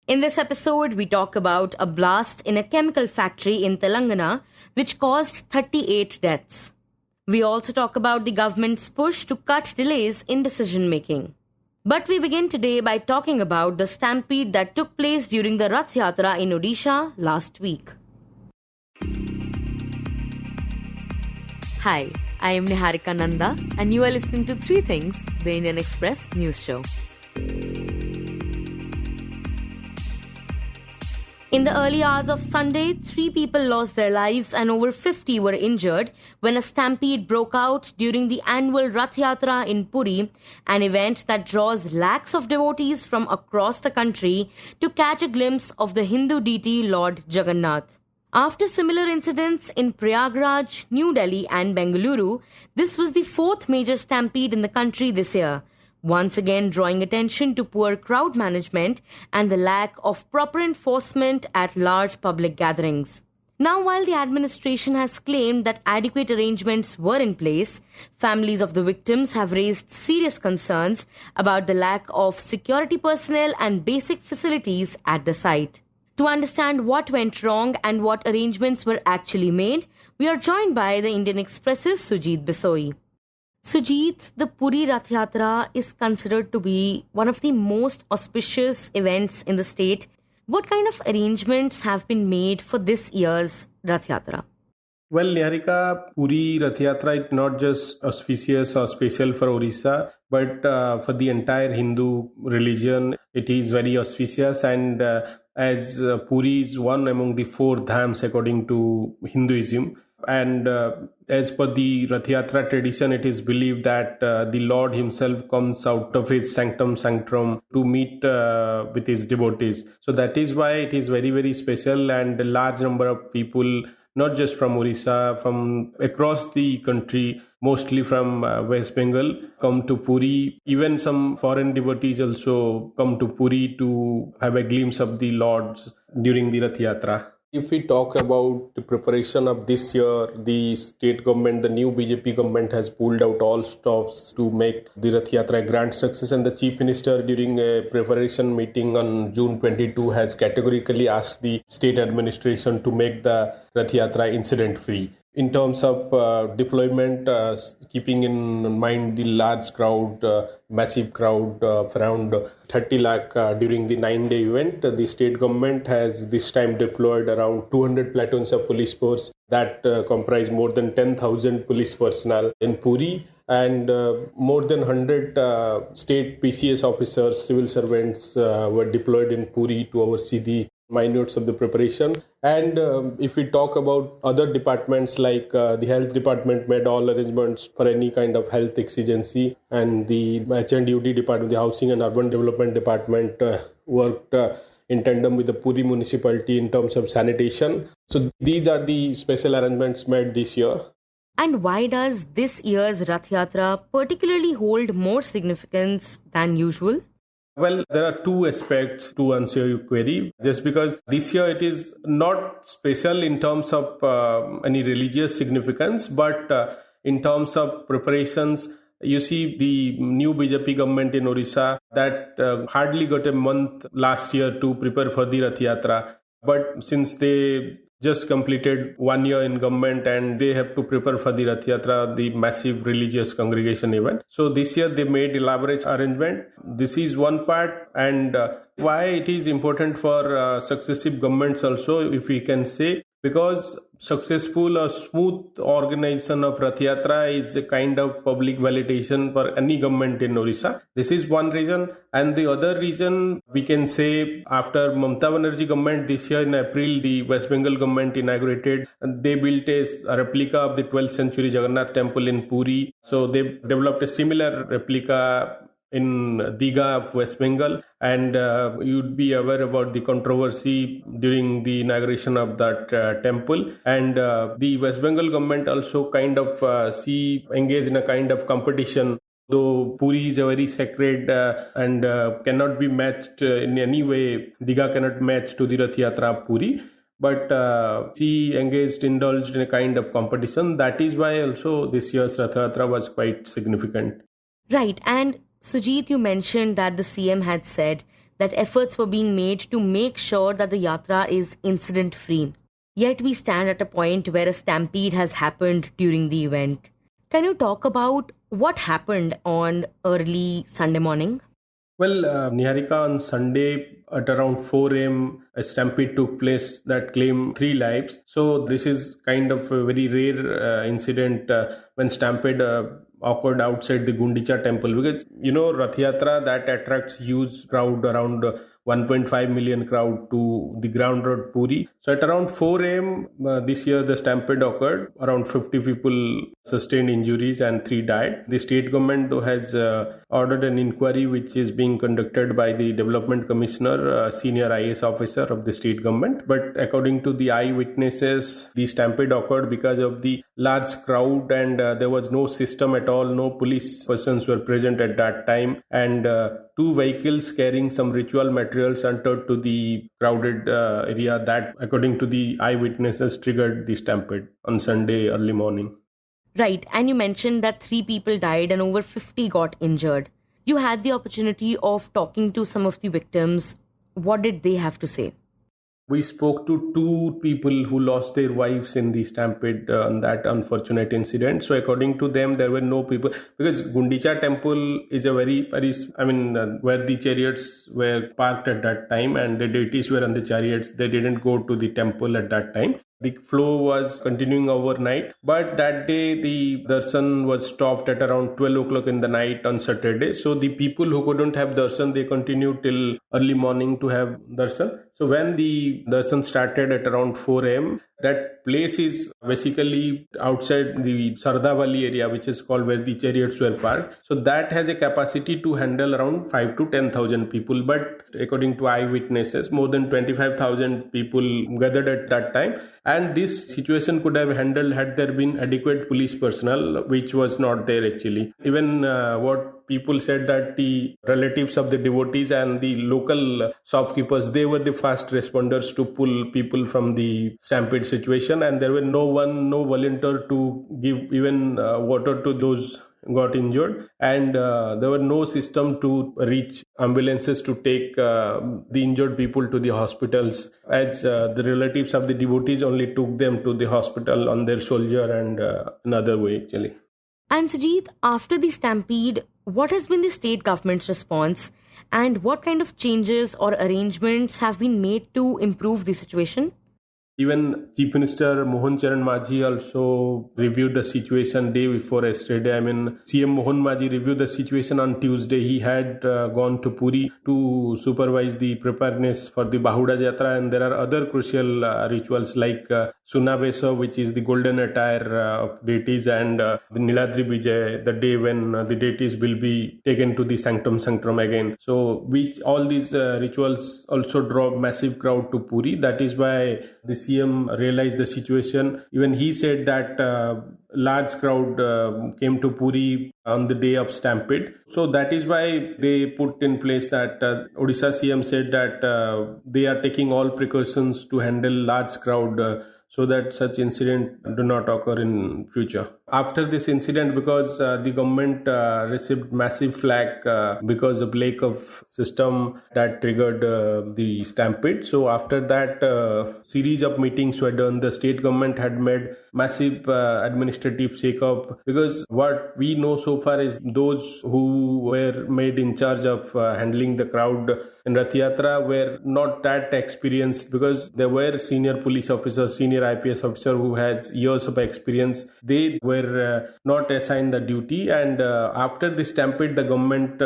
In this episode, we talk about a blast in a chemical factory in Telangana, which caused 38 deaths. We also talk about the government's push to cut delays in decision-making. But we begin today by talking about the stampede that took place during the Rath Yatra in Odisha last week. Hi, I am Niharika Nanda, and you are listening to Three Things, the Indian Express news show. In the early hours of Sunday, 3 people lost their lives and over 50 were injured when a stampede broke out during the annual Rath Yatra in Puri, an event that draws lakhs of devotees from across the country to catch a glimpse of the Hindu deity Lord Jagannath. After similar incidents in Prayagraj, New Delhi and Bengaluru, this was the 4th major stampede in the country this year, once again drawing attention to poor crowd management and the lack of proper enforcement at large public gatherings. Now, while the administration has claimed that adequate arrangements were in place, families of the victims have raised serious concerns about the lack of security personnel and basic facilities at the site. To understand what went wrong and what arrangements were actually made, we are joined by the Indian Express's Sujit Bisoyi. Sujit, the Puri Rath Yatra is considered to be one of the most auspicious events in the state. What kind of arrangements have been made for this year's Rath Yatra? Well, Niharika, Puri Rath Yatra is not just auspicious or special for Orissa, but for the entire Hindu religion, it is very auspicious. And as Puri is one among the 4 dhams according to Hinduism, and as per the Rath Yatra tradition, it is believed that the Lord himself comes out of his sanctum sanctorum to meet with his devotees. So that is why it is very, very special, and a large number of people, not just from Orissa, from across the country, mostly from West Bengal, come to Puri. Even some foreign devotees also come to Puri to have a glimpse of the Lords during the Rath Yatra. If we talk about the preparation of this year, the state government, the new BJP government has pulled out all stops to make the Rath Yatra a grand success, and the Chief Minister during a preparation meeting on June 22 has categorically asked the state administration to make the Rath Yatra incident-free. In terms of deployment, keeping in mind the large crowd, massive crowd of around 30 lakh during the 9-day event, the state government has this time deployed around 200 platoons of police force that comprise more than 10,000 police personnel in Puri, and more than 100 state PCS officers, civil servants were deployed in Puri to oversee the minutes of the preparation. And if we talk about other departments, like the health department made all arrangements for any kind of health exigency, and the H&UD department, the housing and urban development department worked in tandem with the Puri municipality in terms of sanitation. So these are the special arrangements made this year. And why does this year's Rath Yatra particularly hold more significance than usual? Well, there are 2 aspects to answer your query. Just because this year it is not special in terms of any religious significance, but in terms of preparations, you see the new BJP government in Orissa that hardly got a month last year to prepare for the Rath Yatra. But since they just completed 1 year in government and they have to prepare for the Rath Yatra, the massive religious congregation event. So this year they made elaborate arrangement. This is one part, and why it is important for successive governments also, if we can say, because successful or smooth organization of Rath Yatra is a kind of public validation for any government in Orissa. This is one reason. And the other reason, we can say, after Mamata Banerjee government this year in April, the West Bengal government inaugurated, they built a replica of the 12th century Jagannath temple in Puri. So they developed a similar replica in Digha of West Bengal, and you'd be aware about the controversy during the inauguration of that temple. And the West Bengal government also kind of engaged in a kind of competition. Though Puri is a very sacred and cannot be matched in any way, Digha cannot match to the Rath Yatra of Puri. But she indulged in a kind of competition. That is why also this year's Rath Yatra was quite significant. Right, and Sujit, you mentioned that the CM had said that efforts were being made to make sure that the yatra is incident free. Yet we stand at a point where a stampede has happened during the event. Can you talk about what happened on early Sunday morning? Well, Niharika, on Sunday at around 4 a.m., a stampede took place that claimed 3 lives. So this is kind of a very rare incident when stampede occurred outside the Gundicha temple, because Rath Yatra that attracts huge crowd, around 1.5 million crowd to the ground road Puri. So at around 4 a.m. This year the stampede occurred. Around 50 people sustained injuries and 3 died. The state government though has ordered an inquiry which is being conducted by the development commissioner, senior IAS officer of the state government. But according to the eyewitnesses, the stampede occurred because of the large crowd, and there was no system at all. No police persons were present at that time, and 2 vehicles carrying some ritual materials entered to the crowded area. That, according to the eyewitnesses, triggered the stampede on Sunday early morning. Right, and you mentioned that 3 people died and over 50 got injured. You had the opportunity of talking to some of the victims. What did they have to say? We spoke to 2 people who lost their wives in the stampede on that unfortunate incident. So according to them, there were no people, because Gundicha temple is a very, where the chariots were parked at that time and the deities were on the chariots. They didn't go to the temple at that time. The flow was continuing overnight, but that day the darshan was stopped at around 12 o'clock in the night on Saturday. So the people who couldn't have darshan, they continued till early morning to have darshan. So when the darshan started at around 4 a.m., that place is basically outside the Sardavali area, which is called where the chariots were parked. So that has a capacity to handle around 5 to 10,000 people. But according to eyewitnesses, more than 25,000 people gathered at that time. And this situation could have handled had there been adequate police personnel, which was not there actually. Even what people said, that the relatives of the devotees and the local shopkeepers, they were the fast responders to pull people from the stampede situation, and there were no volunteer to give even water to those got injured, and there were no system to reach ambulances to take the injured people to the hospitals, as the relatives of the devotees only took them to the hospital on their soldier and another way actually. And Sujit, after the stampede, what has been the state government's response, and what kind of changes or arrangements have been made to improve the situation? Even Chief Minister Mohan Charan Majhi also reviewed the situation day before yesterday. CM Mohan Majhi reviewed the situation on Tuesday. He had gone to Puri to supervise the preparedness for the Bahuda Yatra, and there are other crucial rituals like Sunabesa, which is the golden attire of deities, and the Niladri Vijay, the day when the deities will be taken to the Sanctum Sanctorum again. So, which all these rituals also draw massive crowd to Puri. That is why the CM realized the situation. Even he said that large crowd came to Puri on the day of stampede. So that is why they put in place that Odisha CM said that they are taking all precautions to handle large crowd so that such incident do not occur in future. After this incident, because the government received massive flack because of lack of system that triggered the stampede. So after that, series of meetings were done. The state government had made massive administrative shake-up, because what we know so far is those who were made in charge of handling the crowd in Rath Yatra were not that experienced, because there were senior police officers, senior IPS officer who had years of experience. They were not assigned the duty, and after the stampede the government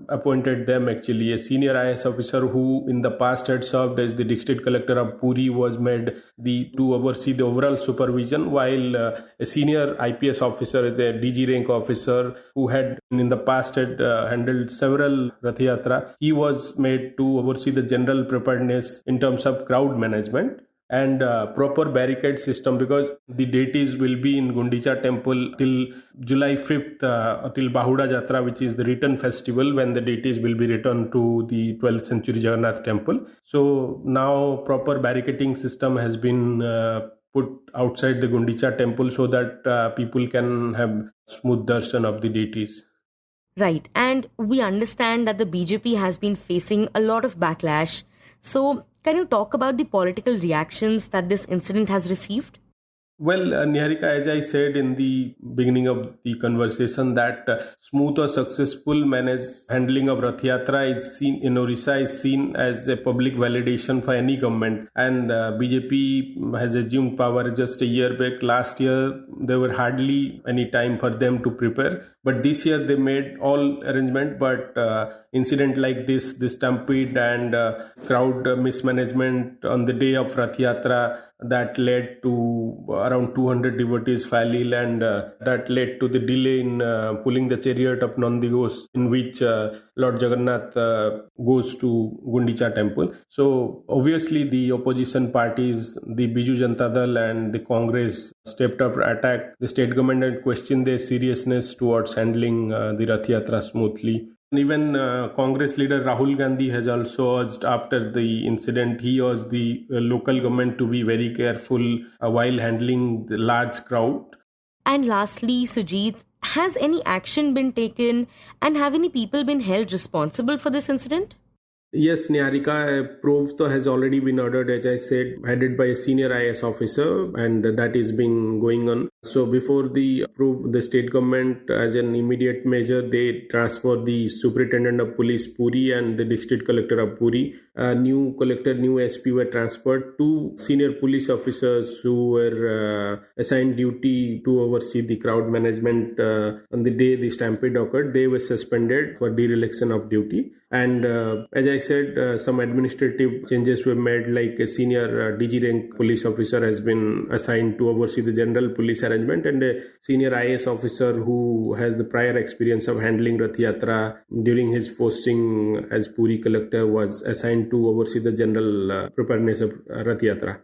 appointed them actually. A senior IS officer who in the past had served as the district collector of Puri was made to oversee the overall supervision, while a senior IPS officer is a DG rank officer who had in the past had handled several Rath Yatra. He was made to oversee the general preparedness in terms of crowd management and proper barricade system, because the deities will be in Gundicha temple till July 5th, till Bahuda Yatra, which is the return festival when the deities will be returned to the 12th century Jagannath temple. So now proper barricading system has been put outside the Gundicha temple so that people can have smooth darshan of the deities. Right. And we understand that the BJP has been facing a lot of backlash. So, can you talk about the political reactions that this incident has received? Well, Niharika, as I said in the beginning of the conversation, that smooth or successful managed handling of Rath Yatra is seen in Orissa is seen as a public validation for any government. And BJP has assumed power just a year back. Last year, there were hardly any time for them to prepare. But this year, they made all arrangement. But incident like this stampede and crowd mismanagement on the day of Rath Yatra, that led to around 200 devotees fall ill, and that led to the delay in pulling the chariot of Nandigos, in which Lord Jagannath goes to Gundicha temple. So obviously the opposition parties, the Biju Janata Dal and the Congress, stepped up to attack the state government and question their seriousness towards handling the Rath Yatra smoothly. Even Congress leader Rahul Gandhi has also urged after the incident, he urged the local government to be very careful while handling the large crowd. And lastly, Sujit, has any action been taken and have any people been held responsible for this incident? Yes, Niharika, a probe has already been ordered, as I said, headed by a senior IS officer, and that is being going on. So before the probe, the state government, as an immediate measure, they transferred the superintendent of police Puri and the district collector of Puri. New collector, new SP were transferred. Two senior police officers who were assigned duty to oversee the crowd management on the day the stampede occurred, they were suspended for dereliction of duty. And as I said, some administrative changes were made, like a senior DG rank police officer has been assigned to oversee the general police arrangement, and a senior IS officer who has the prior experience of handling Rath Yatra during his posting as Puri collector was assigned to oversee the general preparedness of Rath Yatra.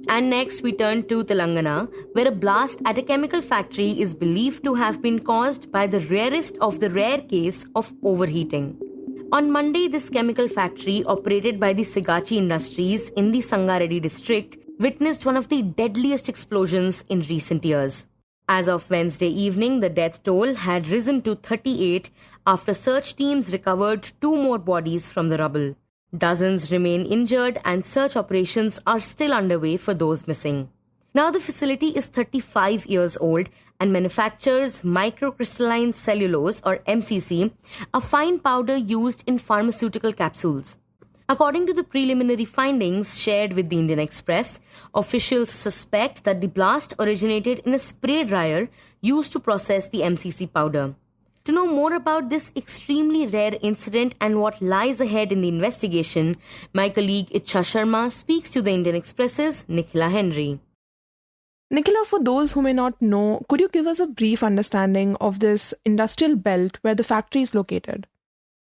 And next, we turn to Telangana, where a blast at a chemical factory is believed to have been caused by the rarest of the rare case of overheating. On Monday, this chemical factory, operated by the Sigachi Industries in the Sangareddy district, witnessed one of the deadliest explosions in recent years. As of Wednesday evening, the death toll had risen to 38 after search teams recovered 2 more bodies from the rubble. Dozens remain injured and search operations are still underway for those missing. Now the facility is 35 years old and manufactures microcrystalline cellulose or MCC, a fine powder used in pharmaceutical capsules. According to the preliminary findings shared with the Indian Express, officials suspect that the blast originated in a spray dryer used to process the MCC powder. To know more about this extremely rare incident and what lies ahead in the investigation, my colleague Ichha Sharma speaks to the Indian Express's Nikhila Henry. Nikhila, for those who may not know, could you give us a brief understanding of this industrial belt where the factory is located?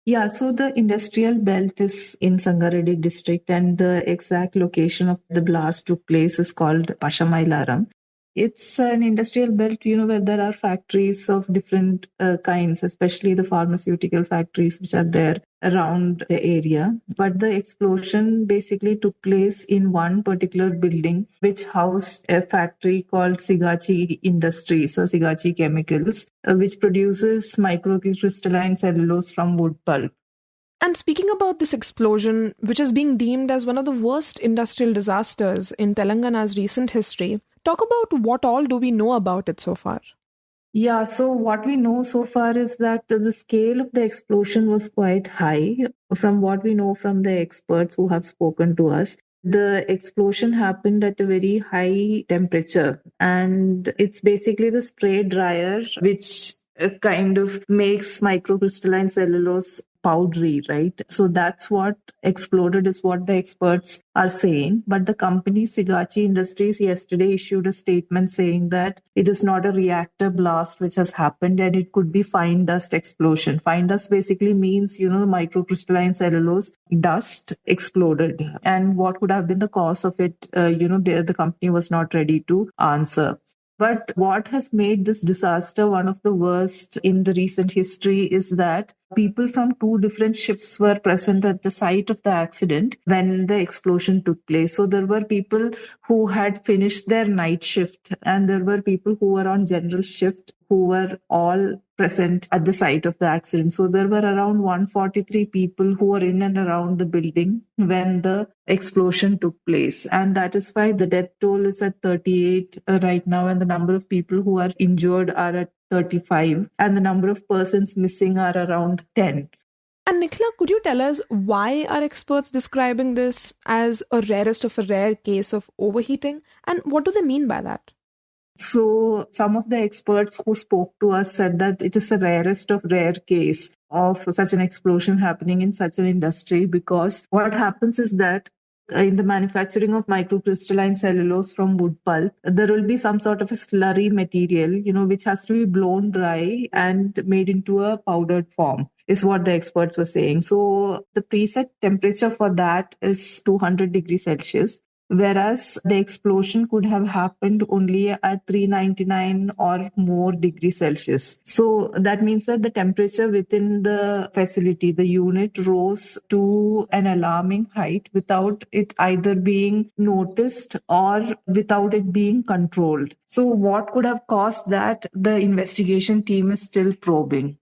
Yeah, so the industrial belt is in Sangareddy district, and the exact location of the blast took place is called Pashamailaram. It's an industrial belt, where there are factories of different kinds, especially the pharmaceutical factories which are there around the area. But the explosion basically took place in one particular building, which housed a factory called Sigachi Industries, or Sigachi Chemicals, which produces microcrystalline cellulose from wood pulp. And speaking about this explosion, which is being deemed as one of the worst industrial disasters in Telangana's recent history, talk about what all do we know about it so far? Yeah, so what we know so far is that the scale of the explosion was quite high. From what we know from the experts who have spoken to us, the explosion happened at a very high temperature, and it's basically the spray dryer which kind of makes microcrystalline cellulose powdery, right? So that's what exploded, is what the experts are saying. But the company Sigachi Industries yesterday issued a statement saying that it is not a reactor blast which has happened, and it could be fine dust explosion. Fine dust basically means, microcrystalline cellulose dust exploded. And what could have been the cause of it, the company was not ready to answer. But what has made this disaster one of the worst in the recent history is that People from two different shifts were present at the site of the accident when the explosion took place. So there were people who had finished their night shift, and there were people who were on general shift who were all present at the site of the accident. So there were around 143 people who were in and around the building when the explosion took place. And that is why the death toll is at 38 right now, and the number of people who are injured are at 35, and the number of persons missing are around 10. And Nikhila, could you tell us why are experts describing this as a rarest of a rare case of overheating? And what do they mean by that? So some of the experts who spoke to us said that it is the rarest of rare case of such an explosion happening in such an industry, because what happens is that in the manufacturing of microcrystalline cellulose from wood pulp, there will be some sort of a slurry material, which has to be blown dry and made into a powdered form, is what the experts were saying. So the preset temperature for that is 200 degrees Celsius. Whereas the explosion could have happened only at 399 or more degrees Celsius. So that means that the temperature within the facility, the unit, rose to an alarming height without it either being noticed or without it being controlled. So what could have caused that? The investigation team is still probing.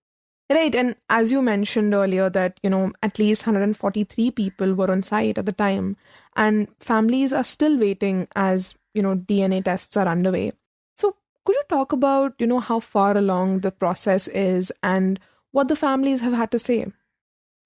Right. And as you mentioned earlier that, at least 143 people were on site at the time, and families are still waiting as, DNA tests are underway. So could you talk about, how far along the process is and what the families have had to say?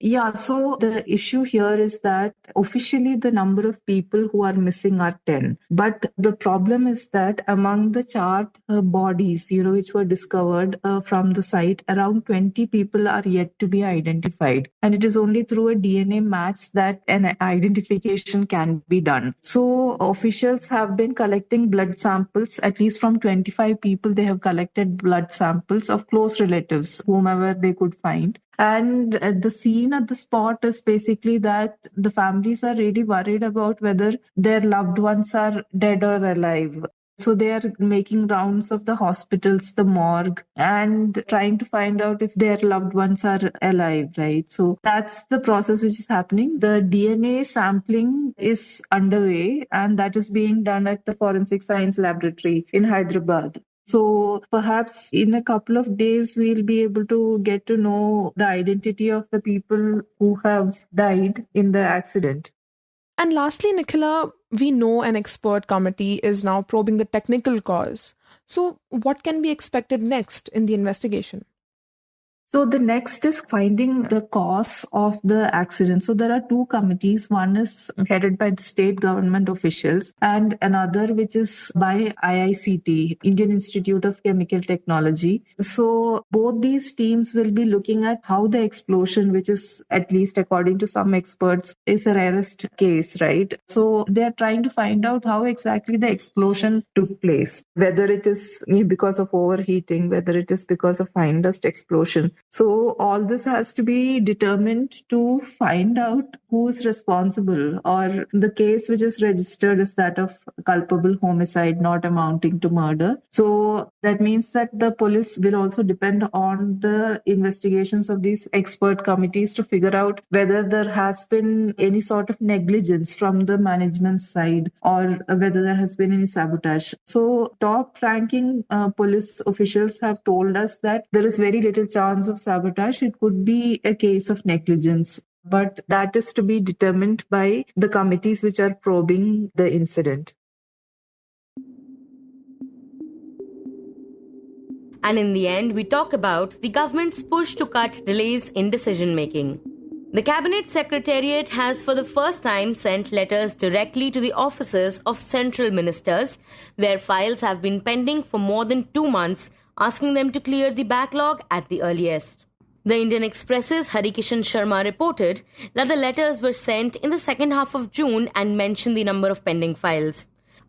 Yeah, so the issue here is that officially the number of people who are missing are 10. But the problem is that among the charred bodies, which were discovered from the site, around 20 people are yet to be identified. And it is only through a DNA match that an identification can be done. So officials have been collecting blood samples, at least from 25 people. They have collected blood samples of close relatives, whomever they could find. And the scene at the spot is basically that the families are really worried about whether their loved ones are dead or alive. So they are making rounds of the hospitals, the morgue, and trying to find out if their loved ones are alive, right? So that's the process which is happening. The DNA sampling is underway, and that is being done at the Forensic Science Laboratory in Hyderabad. So perhaps in a couple of days, we'll be able to get to know the identity of the people who have died in the accident. And lastly, Nikhila, we know an expert committee is now probing the technical cause. So what can be expected next in the investigation? So the next is finding the cause of the accident. So there are two committees. One is headed by the state government officials and another which is by IICT, Indian Institute of Chemical Technology. So both these teams will be looking at how the explosion, which is at least according to some experts, is a rarest case, right? So they are trying to find out how exactly the explosion took place, whether it is because of overheating, whether it is because of fine dust explosion. So all this has to be determined to find out who is responsible, or the case which is registered is that of culpable homicide not amounting to murder. So that means that the police will also depend on the investigations of these expert committees to figure out whether there has been any sort of negligence from the management side or whether there has been any sabotage. So top ranking police officials have told us that there is very little chance of sabotage. It could be a case of negligence, but that is to be determined by the committees which are probing the incident. And in the end, we talk about the government's push to cut delays in decision making. The Cabinet Secretariat has for the first time sent letters directly to the offices of central ministers, where files have been pending for more than 2 months, asking them to clear the backlog at the earliest. The Indian Express's Harikishan Sharma reported that the letters were sent in the second half of June and mentioned the number of pending files.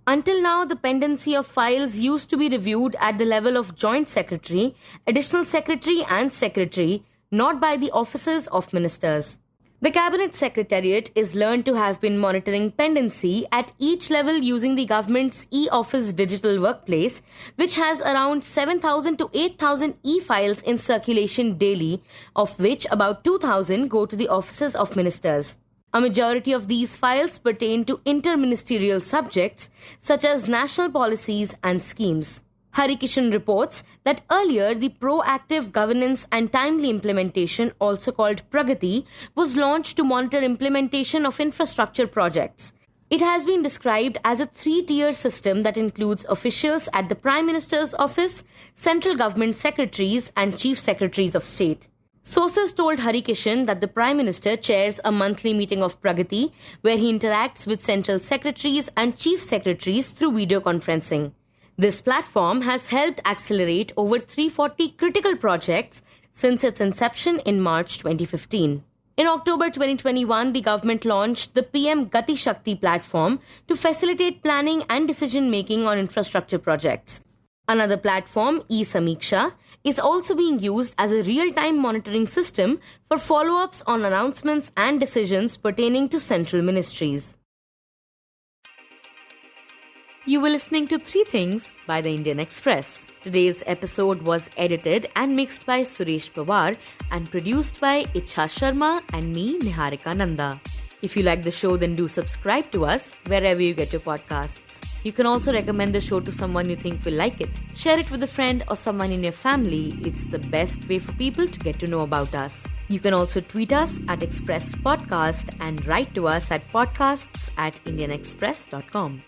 Until now, the pendency of files used to be reviewed at the level of Joint Secretary, Additional Secretary and Secretary, not by the offices of ministers. The Cabinet Secretariat is learned to have been monitoring pendency at each level using the government's e-office digital workplace, which has around 7,000 to 8,000 e-files in circulation daily, of which about 2,000 go to the offices of ministers. A majority of these files pertain to interministerial subjects such as national policies and schemes. Harikishan reports that earlier the proactive governance and timely implementation, also called Pragati, was launched to monitor implementation of infrastructure projects. It has been described as a 3-tier system that includes officials at the Prime Minister's office, central government secretaries and chief secretaries of state. Sources told Harikishan that the Prime Minister chairs a monthly meeting of Pragati where he interacts with central secretaries and chief secretaries through video conferencing. This platform has helped accelerate over 340 critical projects since its inception in March 2015. In October 2021, the government launched the PM Gati Shakti platform to facilitate planning and decision-making on infrastructure projects. Another platform, e-Samiksha, is also being used as a real-time monitoring system for follow-ups on announcements and decisions pertaining to central ministries. You were listening to 3 Things by the Indian Express. Today's episode was edited and mixed by Suresh Pawar and produced by Ichha Sharma and me, Niharika Nanda. If you like the show, then do subscribe to us wherever you get your podcasts. You can also recommend the show to someone you think will like it. Share it with a friend or someone in your family. It's the best way for people to get to know about us. You can also tweet us at Express Podcast and write to us at podcasts@indianexpress.com.